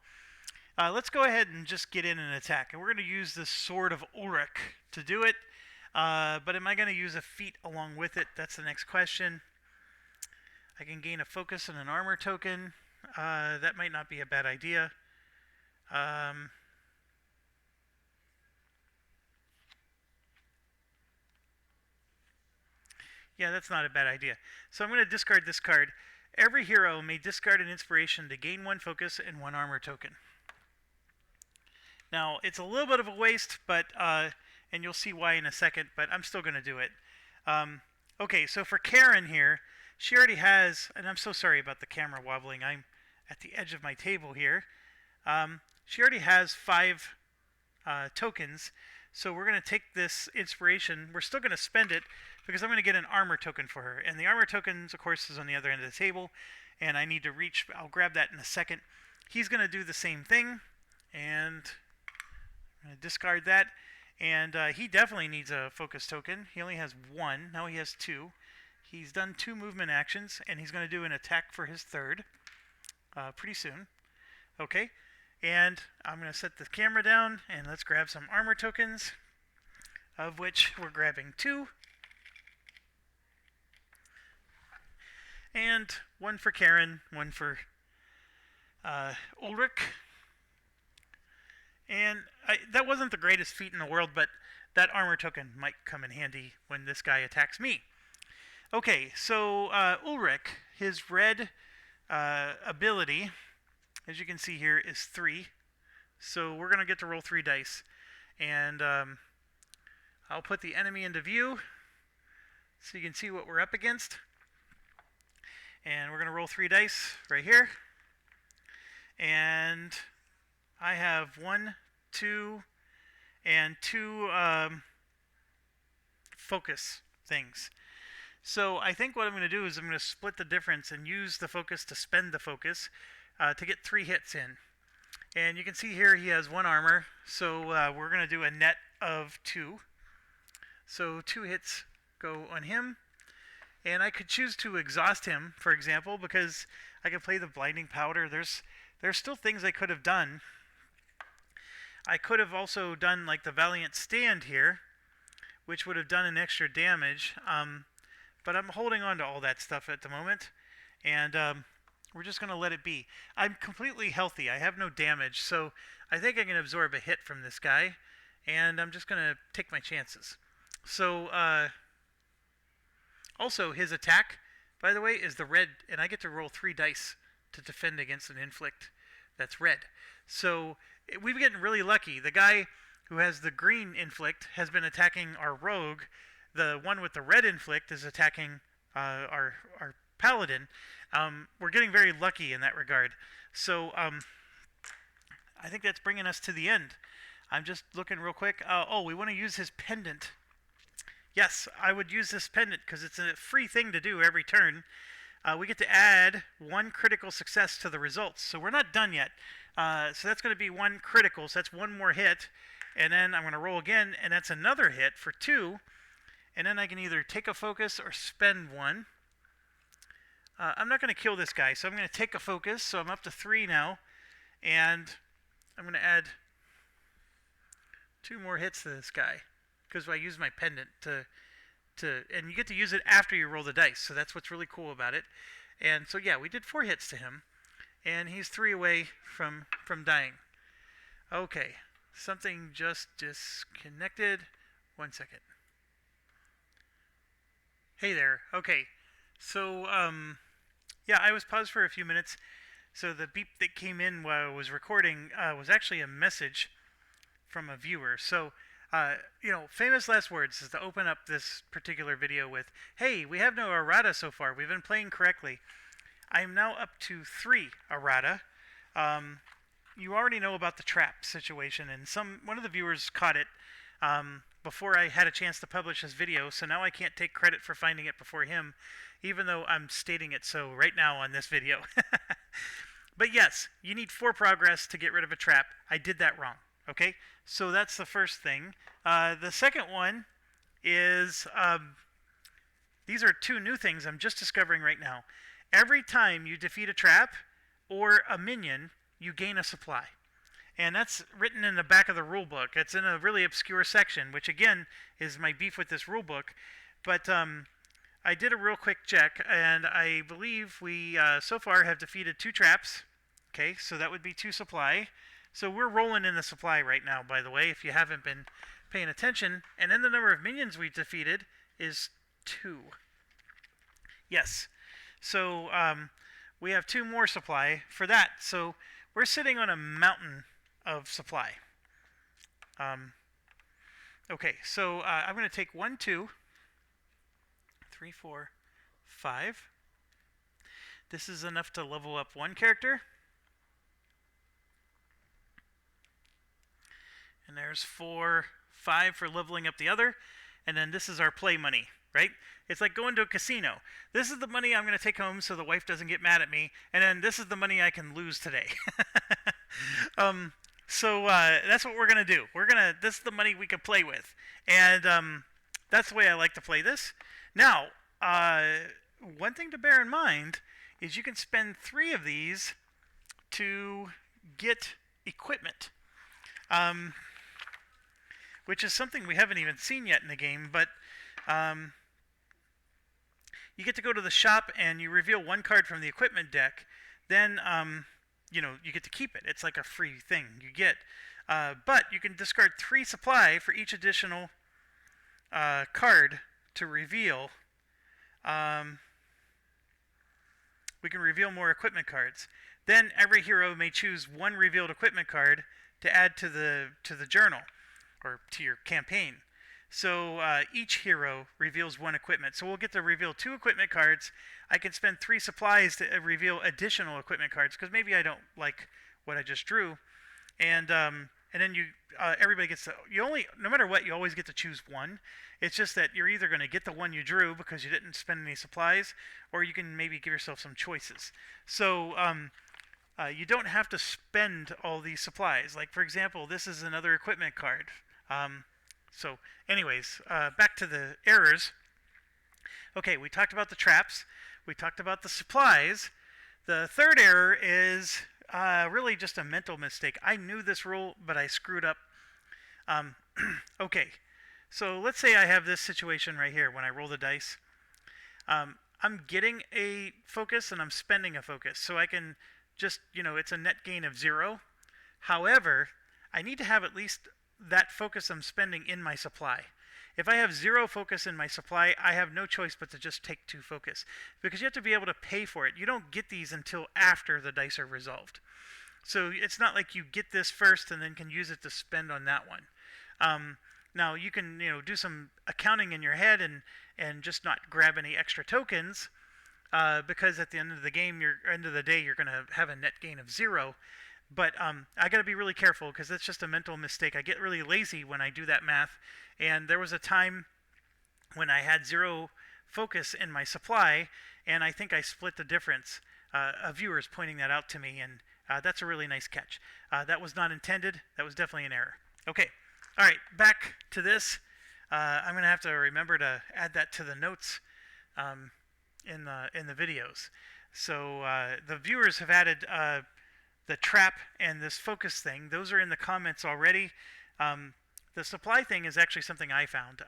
Let's go ahead and just get in and attack. And we're going to use the Sword of Ulrich to do it. But am I going to use a feat along with it? That's the next question. I can gain a focus and an armor token. That might not be a bad idea. Yeah, that's not a bad idea. So I'm going to discard this card. Every hero may discard an inspiration to gain 1 focus and 1 armor token. Now, it's a little bit of a waste, but and you'll see why in a second, but I'm still going to do it. Okay, so for Karen here, she already has, and I'm so sorry about the camera wobbling. I'm at the edge of my table here. She already has 5 tokens, so we're going to take this inspiration. We're still going to spend it because I'm going to get an armor token for her. And the armor tokens, of course, is on the other end of the table, and I need to reach. I'll grab that in a second. He's going to do the same thing, and I'm going to discard that. And he definitely needs a focus token. He only has 1. Now he has 2. He's done 2 movement actions, and he's going to do an attack for his 3rd pretty soon. Okay, and I'm going to set the camera down, and let's grab some armor tokens, of which we're grabbing 2. And 1 for Karen, 1 for Ulrich. And that wasn't the greatest feat in the world, but that armor token might come in handy when this guy attacks me. Okay, so Ulrich, his red ability, as you can see here, is 3. So we're going to get to roll 3 dice. And I'll put the enemy into view so you can see what we're up against. And we're going to roll 3 dice right here. And I have 1, 2, and 2 focus things. So I think what I'm going to do is I'm going to split the difference and use the focus to spend the focus to get 3 hits in. And you can see here he has 1 armor, so we're going to do a net of 2. So 2 hits go on him. And I could choose to exhaust him, for example, because I can play the blinding powder. There's still things I could have done. I could have also done like the Valiant Stand here, which would have done an extra damage. But I'm holding on to all that stuff at the moment, and we're just going to let it be. I'm completely healthy. I have no damage, so I think I can absorb a hit from this guy, and I'm just going to take my chances. So also, his attack, by the way, is the red, and I get to roll 3 dice to defend against an inflict that's red. So we've gotten really lucky. The guy who has the green inflict has been attacking our rogue. The one with the red inflict is attacking our paladin. We're getting very lucky in that regard. So I think that's bringing us to the end. I'm just looking real quick. We want to use his pendant. Yes, I would use this pendant because it's a free thing to do every turn. We get to add 1 critical success to the results. So we're not done yet. So that's going to be 1 critical. So that's 1 more hit. And then I'm going to roll again, and that's another hit for 2. And then I can either take a focus or spend 1. I'm not going to kill this guy, so I'm going to take a focus. So I'm up to 3 now. And I'm going to add 2 more hits to this guy, because I use my pendant and you get to use it after you roll the dice, so that's what's really cool about it. And so yeah, we did 4 hits to him, and he's 3 away from dying. Okay, something just disconnected. 1 second. Hey there. Okay, so yeah, I was paused for a few minutes. So the beep that came in while I was recording was actually a message from a viewer. So famous last words is to open up this particular video with, hey, we have no errata so far. We've been playing correctly. I'm now up to 3 errata. you already know about the trap situation, and one of the viewers caught it before I had a chance to publish this video, so now I can't take credit for finding it before him, even though I'm stating it so right now on this video. But yes, you need 4 progress to get rid of a trap. I did that wrong. Okay, so that's the first thing. The second one is these are 2 new things I'm just discovering right now. Every time you defeat a trap or a minion, you gain a supply. And that's written in the back of the rule book. It's in a really obscure section, which again is my beef with this rule book. But I did a real quick check, and I believe we so far have defeated 2 traps. Okay, so that would be 2 supply. So we're rolling in the supply right now, by the way, if you haven't been paying attention. And then the number of minions we've defeated is 2. Yes. So we have 2 more supply for that. So we're sitting on a mountain of supply. Okay, so I'm going to take 1, 2, 3, 4, 5. This is enough to level up 1 character. And there's 4, 5 for leveling up the other. And then this is our play money, right? It's like going to a casino. This is the money I'm going to take home so the wife doesn't get mad at me. And then this is the money I can lose today. So that's what we're going to do. This is the money we can play with. And that's the way I like to play this. Now, one thing to bear in mind is you can spend 3 of these to get equipment. Which is something we haven't even seen yet in the game, but you get to go to the shop and you reveal 1 card from the equipment deck. Then you get to keep it. It's like a free thing you get. But you can discard 3 supply for each additional card to reveal. We can reveal more equipment cards. Then every hero may choose 1 revealed equipment card to add to the journal or to your campaign. So each hero reveals 1 equipment. So we'll get to reveal 2 equipment cards. I can spend 3 supplies to reveal additional equipment cards because maybe I don't like what I just drew. And then everybody gets to, no matter what, you always get to choose 1. It's just that you're either going to get the one you drew because you didn't spend any supplies, or you can maybe give yourself some choices. So you don't have to spend all these supplies. Like, for example, this is another equipment card. So anyways, back to the errors. Okay, we talked about the traps. We talked about the supplies. The third error is really just a mental mistake. I knew this rule, but I screwed up. Okay, so let's say I have this situation right here when I roll the dice. I'm getting a focus and I'm spending a focus. So I can just, it's a net gain of 0. However, I need to have at least that focus I'm spending in my supply. If I have 0 focus in my supply, I have no choice but to just take 2 focus, because you have to be able to pay for it. You don't get these until after the dice are resolved. So it's not like you get this first and then can use it to spend on that one. Now you can do some accounting in your head and just not grab any extra tokens, because at the end of the game, end of the day, you're going to have a net gain of 0. But I got to be really careful because that's just a mental mistake. I get really lazy when I do that math. And there was a time when I had 0 focus in my supply, and I think I split the difference. A viewer is pointing that out to me, and that's a really nice catch. That was not intended. That was definitely an error. Okay. All right. Back to this. I'm going to have to remember to add that to the notes in the videos. So the viewers have added the trap and this focus thing. Those are in the comments already. The supply thing is actually something I found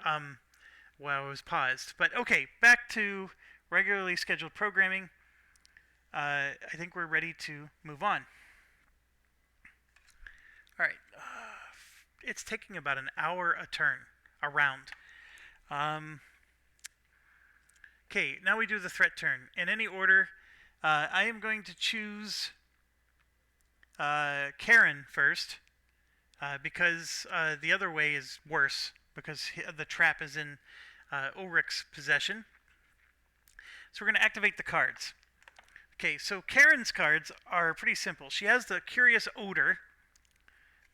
while I was paused. But okay, back to regularly scheduled programming. I think we're ready to move on. All right. It's taking about an hour a turn around. Okay, now we do the threat turn. In any order, I am going to choose Karen first, because the other way is worse, because the trap is in Ulrich's possession. So we're going to activate the cards. Okay, so Karen's cards are pretty simple. She has the Curious Odor.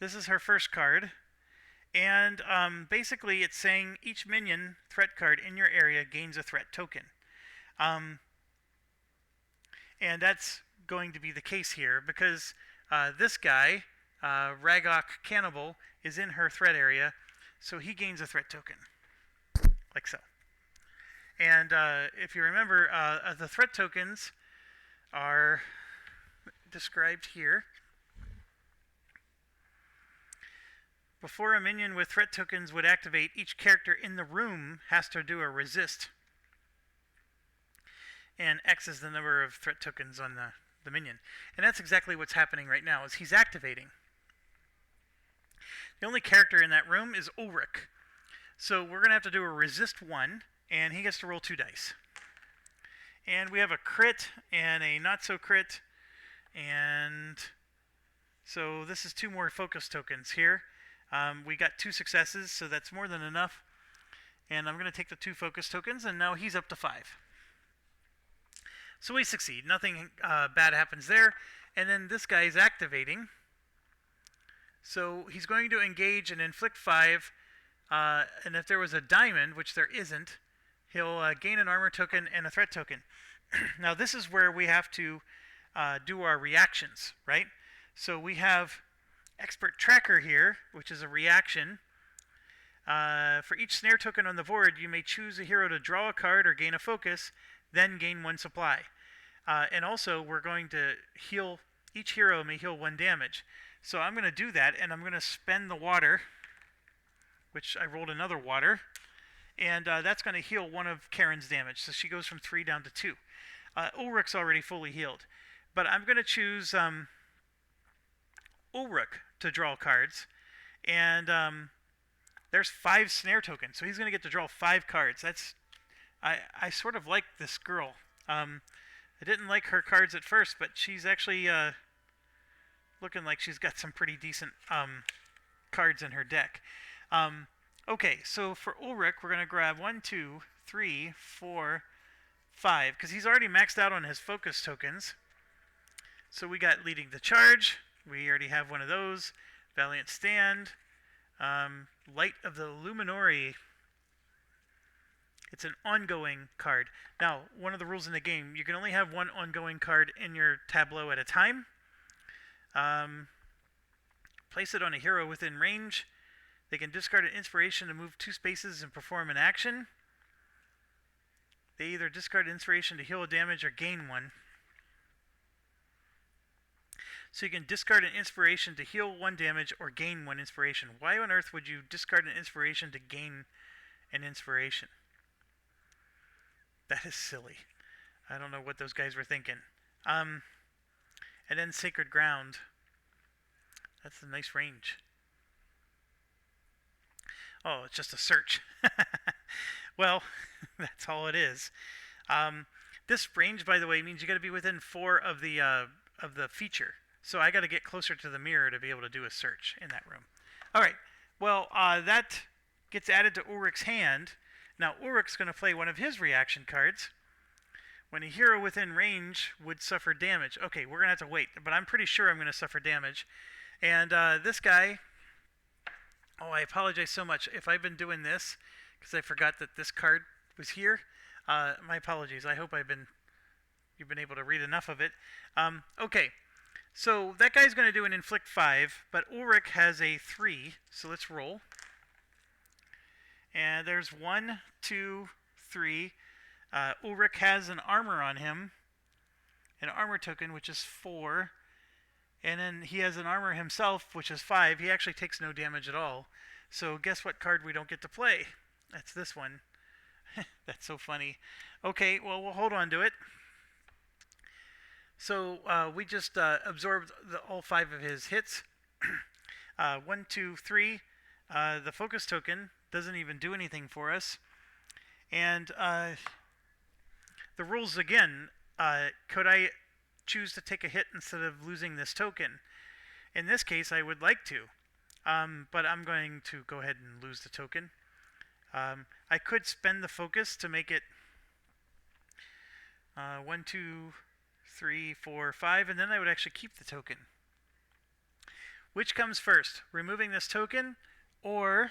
This is her first card. And basically it's saying each minion threat card in your area gains a threat token. And that's going to be the case here because this guy, Ragok Cannibal, is in her threat area, so he gains a threat token, like so. And if you remember, the threat tokens are described here. Before a minion with threat tokens would activate, each character in the room has to do a resist. And X is the number of threat tokens on the minion. And that's exactly what's happening right now, is he's activating. The only character in that room is Ulrich. So we're going to have to do a resist 1, and he gets to roll 2 dice. And we have a crit and a not so crit. And so this is 2 more focus tokens here. We got 2 successes, so that's more than enough. And I'm going to take the 2 focus tokens, and now he's up to 5. So we succeed. Nothing bad happens there. And then this guy is activating. So he's going to engage and inflict 5. And if there was a diamond, which there isn't, he'll gain an armor token and a threat token. Now this is where we have to do our reactions, right? So we have Expert Tracker here, which is a reaction. For each snare token on the board, you may choose a hero to draw a card or gain a focus, then gain 1 supply. And also, we're going to heal, each hero may heal 1 damage. So I'm going to do that, and I'm going to spend the water, which I rolled another water, and that's going to heal 1 of Karen's damage. So she goes from 3 down to 2. Ulrich's already fully healed. But I'm going to choose Ulrich to draw cards, and there's 5 snare tokens, so he's going to get to draw 5 cards. I sort of like this girl. I didn't like her cards at first, but she's actually looking like she's got some pretty decent cards in her deck. Okay, so for Ulrich, we're going to grab 1, 2, 3, 4, 5, because he's already maxed out on his focus tokens. So we got Leading the Charge. We already have one of those. Valiant Stand. Light of the Luminori. It's an ongoing card. Now, one of the rules in the game, you can only have 1 ongoing card in your tableau at a time. Place it on a hero within range. They can discard an inspiration to move 2 spaces and perform an action. They either discard inspiration to heal a damage or gain 1. So you can discard an inspiration to heal 1 damage or gain 1 inspiration. Why on earth would you discard an inspiration to gain an inspiration? That is silly. I don't know what those guys were thinking. And then Sacred Ground. That's a nice range. Oh, it's just a search. Well, that's all it is. This range, by the way, means you got to be within 4 of the feature. So I got to get closer to the mirror to be able to do a search in that room. All right. Well, that gets added to Ulrich's hand. Now Ulrich's going to play one of his reaction cards. When a hero within range would suffer damage. Okay, we're going to have to wait, but I'm pretty sure I'm going to suffer damage. And this guy... Oh, I apologize so much if I've been doing this because I forgot that this card was here. My apologies. I hope you've been able to read enough of it. Okay, so that guy's going to do an inflict 5, but Ulrich has a 3, so let's roll. And there's 1, 2, 3. Ulrich has an armor on him, an armor token, which is 4. And then he has an armor himself, which is 5. He actually takes no damage at all. So guess what card we don't get to play? That's this one. That's so funny. Okay, well, we'll hold on to it. So we just absorbed all 5 of his hits. 1, 2, 3. The focus token doesn't even do anything for us. And the rules again, could I choose to take a hit instead of losing this token? In this case, I would like to, but I'm going to go ahead and lose the token. I could spend the focus to make it 1, 2, 3, 4, 5, and then I would actually keep the token. Which comes first? Removing this token, or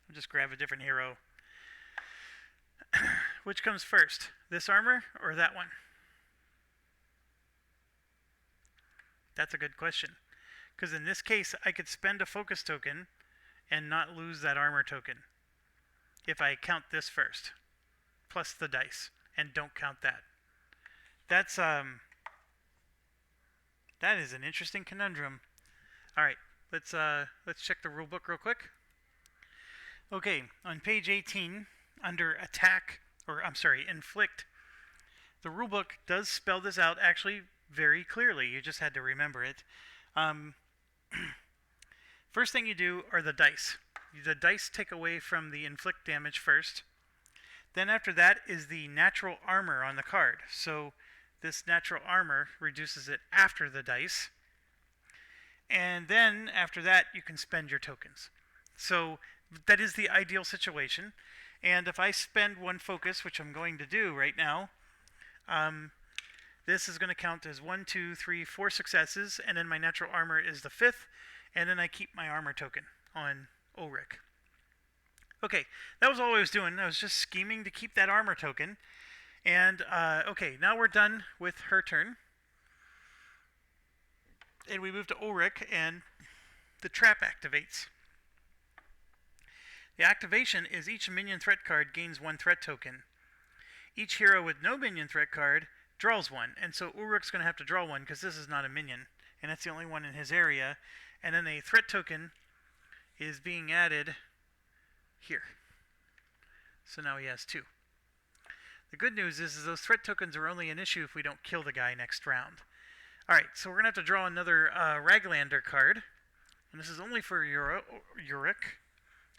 I'll just grab a different hero. Which comes first? This armor or that one? That's a good question. Because in this case, I could spend a focus token and not lose that armor token if I count this first, plus the dice, and don't count that. That's that is an interesting conundrum. All right, let's check the rulebook real quick. Okay, on page 18, under attack, or I'm sorry, inflict, the rulebook does spell this out actually very clearly. You just had to remember it. First thing you do are the dice. The dice take away from the inflict damage first. Then after that is the natural armor on the card. So this natural armor reduces it after the dice. And then after that you can spend your tokens. So that is the ideal situation. And if I spend one focus, which I'm going to do right now, this is going to count as 1, 2, 3, 4 successes, and then my natural armor is the 5th, and then I keep my armor token on Ulrich. Okay, that was all I was doing. I was just scheming to keep that armor token. And, okay, now we're done with her turn. And we move to Ulrich, and the trap activates. The activation is each minion threat card gains 1 threat token. Each hero with no minion threat card draws 1. And so Ulrich's going to have to draw 1 because this is not a minion. And that's the only one in his area. And then a threat token is being added here. So now he has 2. The good news is those threat tokens are only an issue if we don't kill the guy next round. Alright, so we're going to have to draw another Raglander card. And this is only for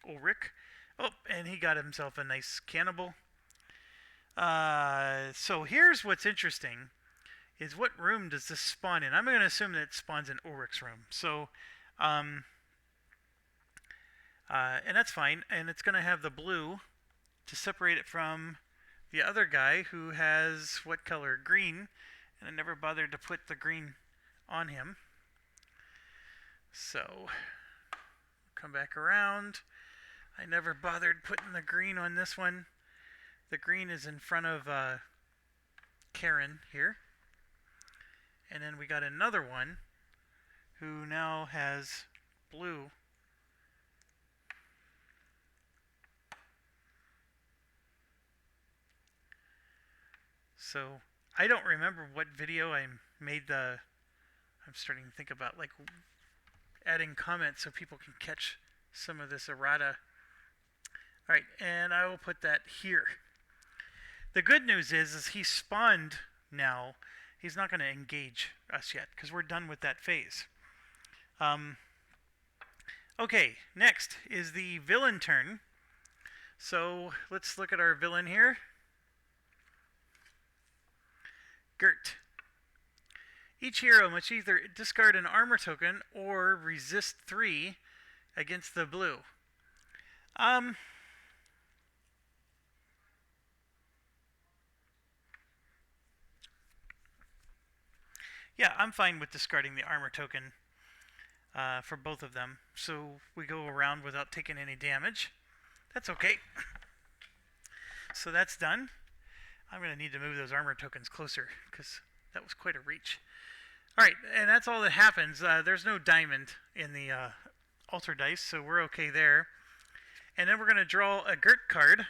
Ulrich. Oh, and he got himself a nice cannibal. So here's what's interesting, is what room does this spawn in? I'm going to assume that it spawns in Ulrich's room. So, and that's fine. And it's going to have the blue to separate it from the other guy who has, what color? Green. And I never bothered to put the green on him. So, come back around. I never bothered putting the green on this one. The green is in front of Karen here. And then we got another one who now has blue. So I don't remember what video I made I'm starting to think about like adding comments so people can catch some of this errata. Alright, and I will put that here. The good news is he spawned now. He's not going to engage us yet because we're done with that phase. Okay, next is the villain turn. So let's look at our villain here. Gert. Each hero must either discard an armor token or resist 3 against the blue. Yeah, I'm fine with discarding the armor token for both of them. So we go around without taking any damage. That's okay. So that's done. I'm going to need to move those armor tokens closer because that was quite a reach. Alright, and that's all that happens. There's no diamond in the altar dice, so we're okay there. And then we're going to draw a Gert card.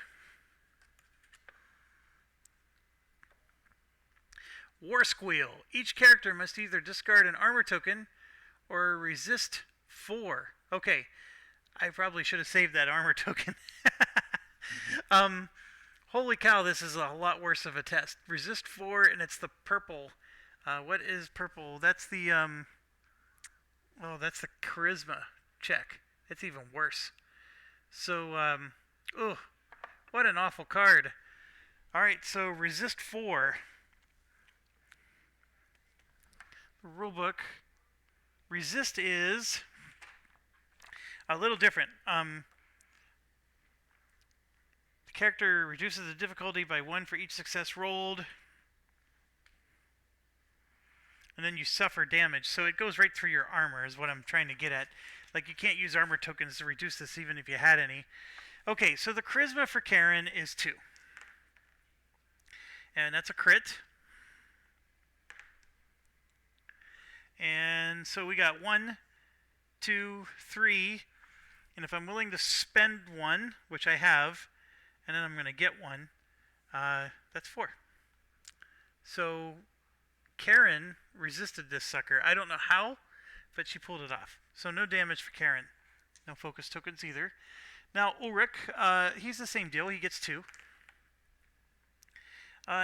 War Squeal. Each character must either discard an armor token or resist 4. Okay, I probably should have saved that armor token. Holy cow, this is a lot worse of a test. Resist 4, and it's the purple. What is purple? That's the that's the charisma check. It's even worse. So, what an awful card. Alright, so resist 4. The rulebook. Resist is a little different. The character reduces the difficulty by 1 for each success rolled. And then you suffer damage. So it goes right through your armor is what I'm trying to get at. Like, you can't use armor tokens to reduce this even if you had any. Okay, so the charisma for Karen is 2. And that's a crit. And so we got 1, 2, 3. And if I'm willing to spend 1, which I have, and then I'm going to get 1, that's 4. So Karen resisted this sucker. I don't know how, but she pulled it off. So no damage for Karen. No focus tokens either. Now Ulrich, he's the same deal. He gets 2.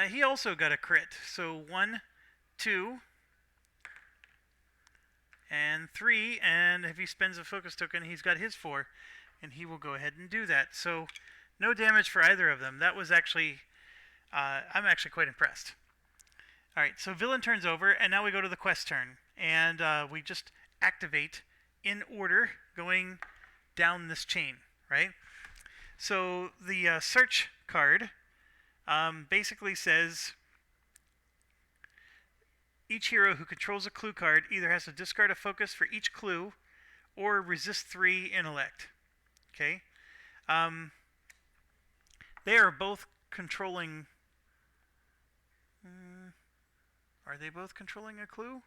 He also got a crit. So 1, 2, and 3. And if he spends a focus token, he's got his 4. And he will go ahead and do that. So no damage for either of them. That was actually, I'm actually quite impressed. Alright, so villain turns over, and now we go to the quest turn. And we just activate in order going down this chain, right? So the search card basically says each hero who controls a clue card either has to discard a focus for each clue or resist 3 intellect. Okay? They are both controlling... Are they both controlling a clue?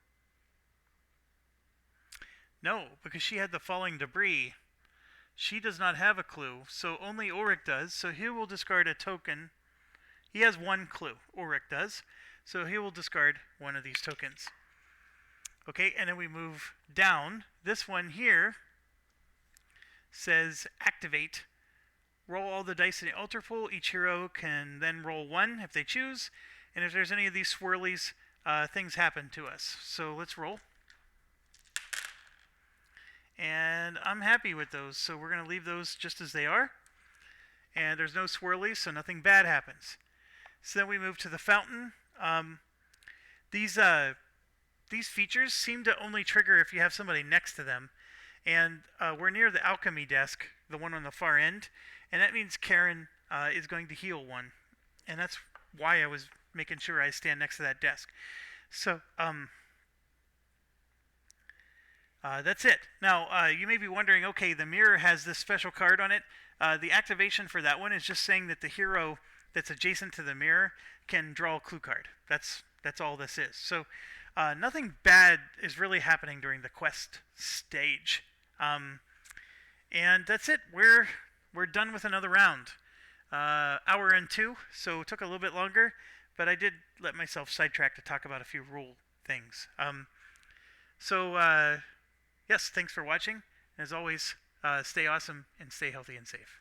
No, because she had the falling debris. She does not have a clue, so only Ulrich does. So he will discard a token. He has 1 clue, Ulrich does. So he will discard 1 of these tokens. Okay, and then we move down. This one here says activate. Roll all the dice in the altar pool. Each hero can then roll 1 if they choose. And if there's any of these swirlies, things happen to us. So let's roll. And I'm happy with those, so we're going to leave those just as they are. And there's no swirlies, so nothing bad happens. So then we move to the fountain. These features seem to only trigger if you have somebody next to them. And we're near the alchemy desk, the one on the far end. And that means Karen is going to heal 1. And that's why I was making sure I stand next to that desk. So, that's it. Now, you may be wondering, okay, the mirror has this special card on it. The activation for that one is just saying that the hero that's adjacent to the mirror can draw a clue card. That's all this is. So, nothing bad is really happening during the quest stage. And that's it. We're done with another round. Hour and 2, so it took a little bit longer, but I did let myself sidetrack to talk about a few rule things. Yes, thanks for watching. As always, stay awesome and stay healthy and safe.